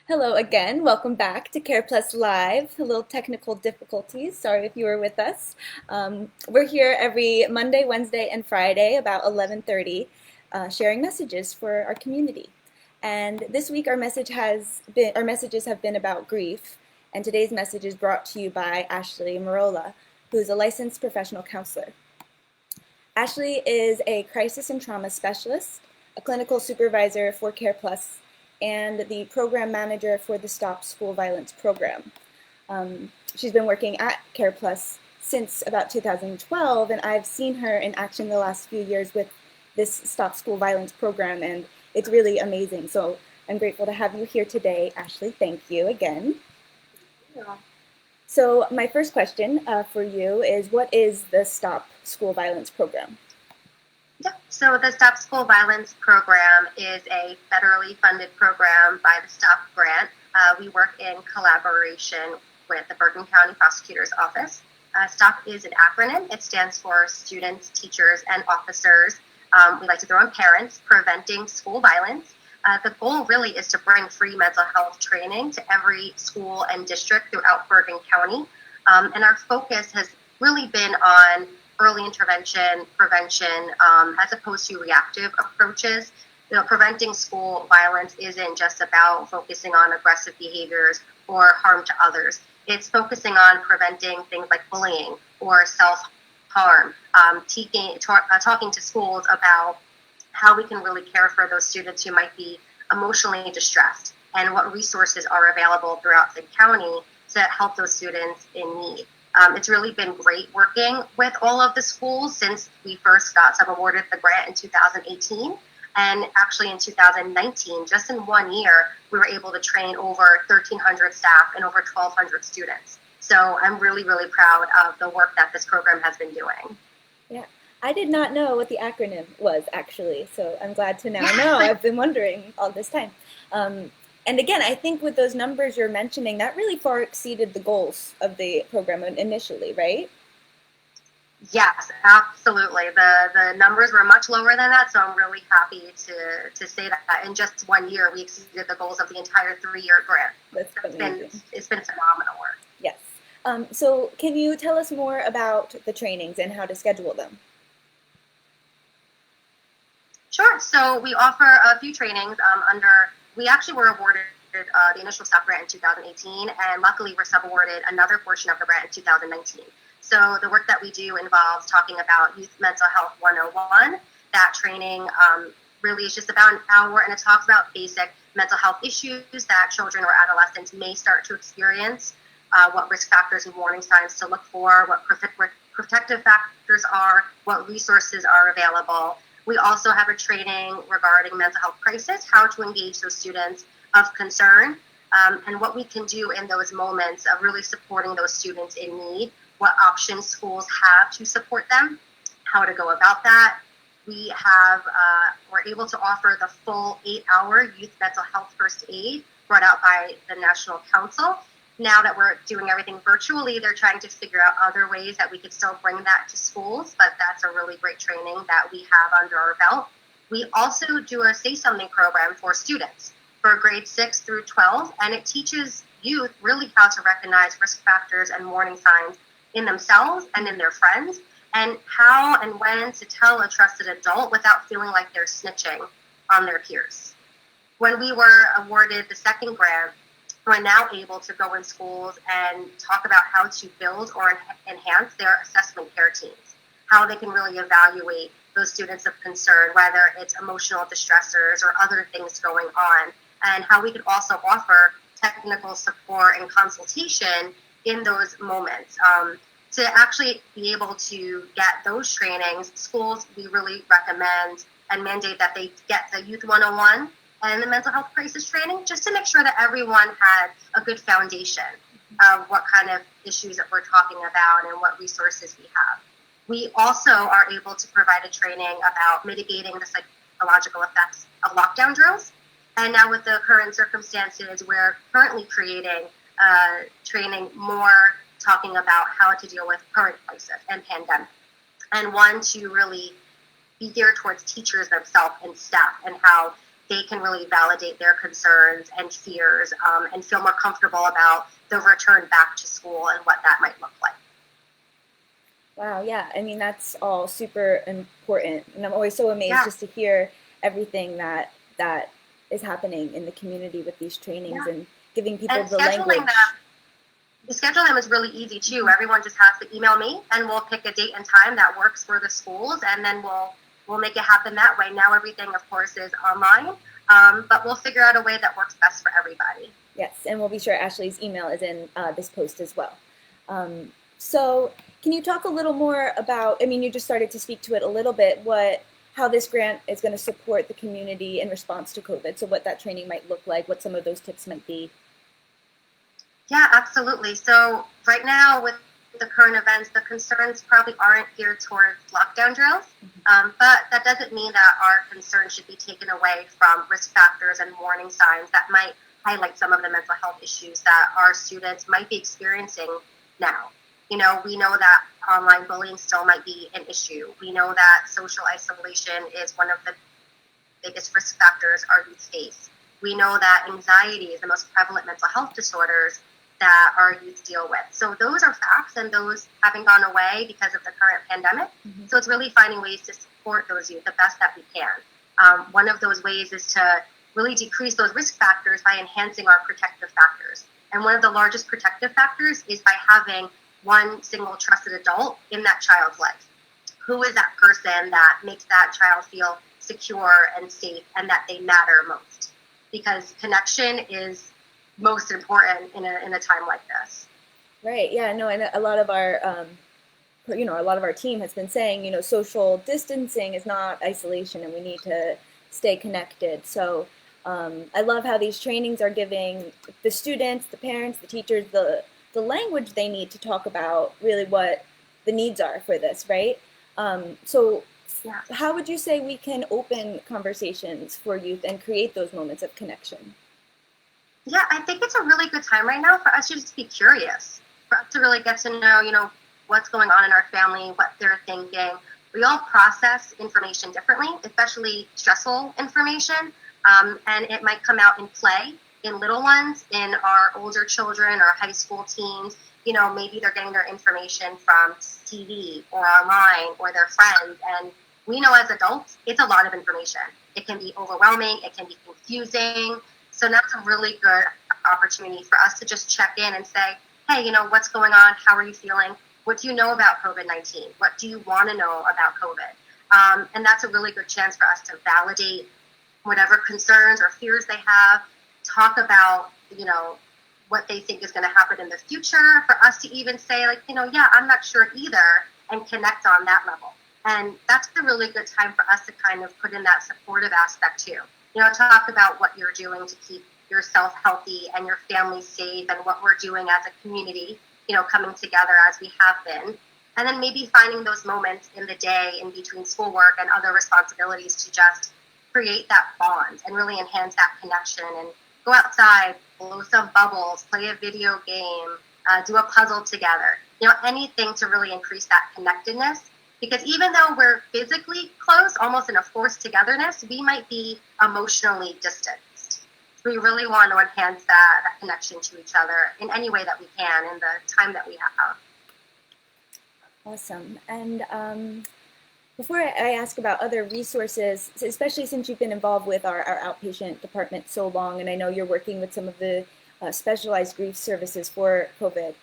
Hello again. Welcome back to Care Plus Live. A little technical difficulties. Sorry if you were with us. We're here every Monday, Wednesday, and Friday about 11:30, sharing messages for our community. And this week our messages have been about grief. And today's message is brought to you by Ashley Morolla, who's a licensed professional counselor. Ashley is a crisis and trauma specialist, a clinical supervisor for Care Plus, and the program manager for the Stop School Violence program. She's been working at Care Plus since about 2012, and I've seen her in action the last few years with this Stop School Violence program, and it's really amazing. So I'm grateful to have you here today, Ashley. Thank you again. Yeah. So my first question for you is, what is the Stop School Violence program? So the Stop School Violence program is a federally funded program by the STOP grant. We work in collaboration with the Bergen County Prosecutor's Office. STOP is an acronym. It stands for Students, Teachers, and Officers. We like to throw in parents, preventing school violence. The goal really is to bring free mental health training to every school and district throughout Bergen County. And our focus has really been on early intervention, prevention, as opposed to reactive approaches. Preventing school violence isn't just about focusing on aggressive behaviors or harm to others. It's focusing on preventing things like bullying or self-harm, talking to schools about how we can really care for those students who might be emotionally distressed and what resources are available throughout the county to help those students in need. It's really been great working with all of the schools since we first got sub-awarded the grant in 2018. And actually in 2019, just in 1 year, we were able to train over 1,300 staff and over 1,200 students. So I'm really, really proud of the work that this program has been doing. Yeah, I did not know what the acronym was actually, so I'm glad to now know. I've been wondering all this time. And again, I think with those numbers you're mentioning, that really far exceeded the goals of the program initially, right? Yes, absolutely. The numbers were much lower than that, so I'm really happy to say that in just 1 year we exceeded the goals of the entire 3-year grant. That's amazing. It's been phenomenal work. Yes. So can you tell us more about the trainings and how to schedule them? Sure. So we offer a few trainings we actually were awarded the initial STOP grant in 2018, and luckily we're sub-awarded another portion of the grant in 2019. So the work that we do involves talking about Youth Mental Health 101. That training really is just about an hour, and it talks about basic mental health issues that children or adolescents may start to experience, what risk factors and warning signs to look for, what protective factors are, what resources are available. We also have a training regarding mental health crisis, how to engage those students of concern, and what we can do in those moments of really supporting those students in need, what options schools have to support them, how to go about that. We're able to offer the full 8-hour youth mental health first aid brought out by the National Council. Now that we're doing everything virtually, they're trying to figure out other ways that we could still bring that to schools, but that's a really great training that we have under our belt. We also do a Say Something program for students for grades 6 through 12, and it teaches youth really how to recognize risk factors and warning signs in themselves and in their friends, and how and when to tell a trusted adult without feeling like they're snitching on their peers. When we were awarded the second grant, we're now able to go in schools and talk about how to build or enhance their assessment care teams, how they can really evaluate those students of concern, whether it's emotional distressors or other things going on, and how we could also offer technical support and consultation in those moments. To actually be able to get those trainings, schools, we really recommend and mandate that they get the Youth 101 and the mental health crisis training, just to make sure that everyone had a good foundation of what kind of issues that we're talking about and what resources we have. We also are able to provide a training about mitigating the psychological effects of lockdown drills. And now with the current circumstances, we're currently creating training more talking about how to deal with current crisis and pandemic. And one to really be geared towards teachers themselves and staff, and how they can really validate their concerns and fears, and feel more comfortable about the return back to school and what that might look like. Wow, yeah. I mean, that's all super important. And I'm always so amazed Yeah, just to hear everything that is happening in the community with these trainings yeah. and giving people And the language. scheduling them is really easy too. Everyone just has to email me, and we'll pick a date and time that works for the schools, and then we'll make it happen that way. Now everything, of course, is online, but we'll figure out a way that works best for everybody. Yes, and we'll be sure Ashley's email is in this post as well. So, can you talk a little more about? I mean, you just started to speak to it a little bit. How this grant is going to support the community in response to COVID. So, what that training might look like, what some of those tips might be. Yeah, absolutely. So right now with the current events, the concerns probably aren't geared towards lockdown drills, but that doesn't mean that our concerns should be taken away from risk factors and warning signs that might highlight some of the mental health issues that our students might be experiencing now. You know, we know that online bullying still might be an issue. We know that social isolation is one of the biggest risk factors our youth face. We know that anxiety is the most prevalent mental health disorders that our youth deal with. So those are facts, and those haven't gone away because of the current pandemic. Mm-hmm. So it's really finding ways to support those youth the best that we can. One of those ways is to really decrease those risk factors by enhancing our protective factors. And one of the largest protective factors is by having one single trusted adult in that child's life. Who is that person that makes that child feel secure and safe and that they matter most? Because connection is most important in a time like this. Right. Yeah. No. And a lot of our, a lot of our team has been saying, social distancing is not isolation, and we need to stay connected. So I love how these trainings are giving the students, the parents, the teachers the language they need to talk about really what the needs are for this. Right. So Yeah. how would you say we can open conversations for youth and create those moments of connection? Yeah, I think it's a really good time right now for us to just be curious, for us to really get to know, what's going on in our family, what they're thinking. We all process information differently, especially stressful information, and it might come out in play in little ones, in our older children or high school teens. Maybe they're getting their information from TV or online or their friends, and we know as adults, it's a lot of information. It can be overwhelming, it can be confusing. So now it's a really good opportunity for us to just check in and say, hey, what's going on? How are you feeling? What do you know about COVID-19? What do you want to know about COVID? And that's a really good chance for us to validate whatever concerns or fears they have, talk about, what they think is going to happen in the future, for us to even say, like, yeah, I'm not sure either, and connect on that level. And that's a really good time for us to kind of put in that supportive aspect too. Talk about what you're doing to keep yourself healthy and your family safe, and what we're doing as a community, coming together as we have been. And then maybe finding those moments in the day in between schoolwork and other responsibilities to just create that bond and really enhance that connection, and go outside, blow some bubbles, play a video game, do a puzzle together, anything to really increase that connectedness. Because even though we're physically close, almost in a forced togetherness, we might be emotionally distanced. So we really want to enhance that connection to each other in any way that we can in the time that we have. Awesome. And before I ask about other resources, especially since you've been involved with our outpatient department so long, and I know you're working with some of the specialized grief services for COVID,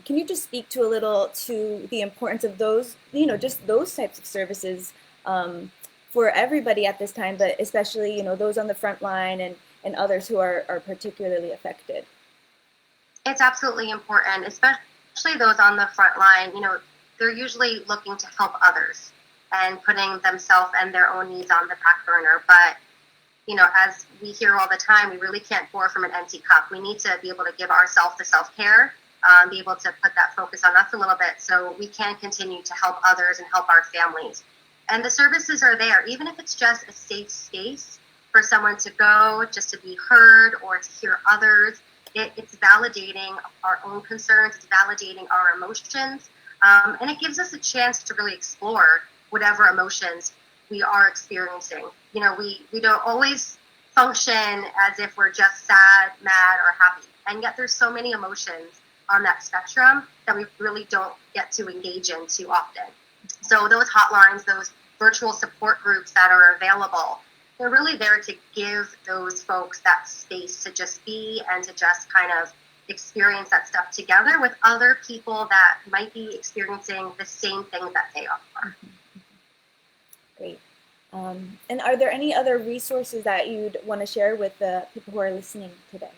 can you just speak to a little to the importance of those, just those types of services for everybody at this time, but especially, those on the front line and others who are particularly affected? It's absolutely important, especially those on the front line. They're usually looking to help others and putting themselves and their own needs on the back burner. But, as we hear all the time, we really can't pour from an empty cup. We need to be able to give ourselves the self-care, be able to put that focus on us a little bit so we can continue to help others and help our families. And the services are there, even if it's just a safe space for someone to go, just to be heard or to hear others. It's validating our own concerns, it's validating our emotions, and it gives us a chance to really explore whatever emotions we are experiencing. We don't always function as if we're just sad, mad, or happy. And yet there's so many emotions on that spectrum that we really don't get to engage in too often. So those hotlines, those virtual support groups that are available, they're really there to give those folks that space to just be and to just kind of experience that stuff together with other people that might be experiencing the same things that they are. Great. And are there any other resources that you'd want to share with the people who are listening today?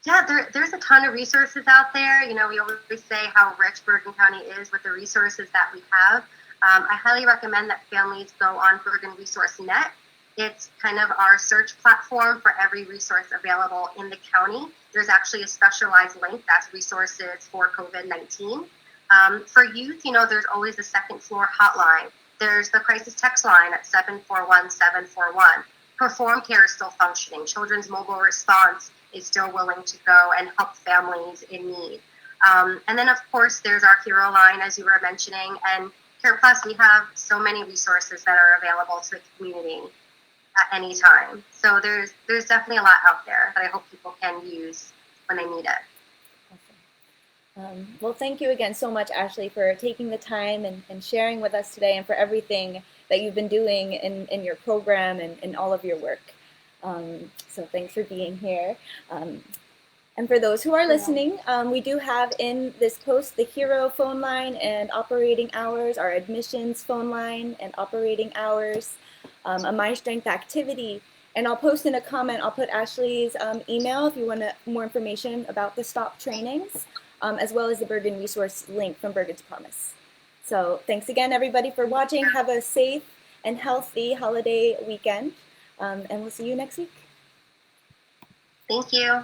Yeah, there's a ton of resources out there. You know, we always say how rich Bergen County is with the resources that we have. I highly recommend that families go on Bergen Resource Net. It's kind of our search platform for every resource available in the county. There's actually a specialized link that's resources for COVID-19. For youth, you know, there's always a second floor hotline. There's the crisis text line at 741-741. Perform Care is still functioning. Children's Mobile Response is still willing to go and help families in need. And then, of course, there's our Hero line, as you were mentioning. And Care Plus, we have so many resources that are available to the community at any time. So there's definitely a lot out there that I hope people can use when they need it. Awesome. Well, thank you again so much, Ashley, for taking the time and sharing with us today, and for everything that you've been doing in your program and in all of your work. So thanks for being here. And for those who are listening, we do have in this post the Hero phone line and operating hours, our admissions phone line and operating hours, a My Strength activity. And I'll post in a comment, I'll put Ashley's email if you want more information about the STOP trainings, as well as the Bergen Resource link from Bergen's Promise. So thanks again, everybody, for watching. Have a safe and healthy holiday weekend, and we'll see you next week. Thank you.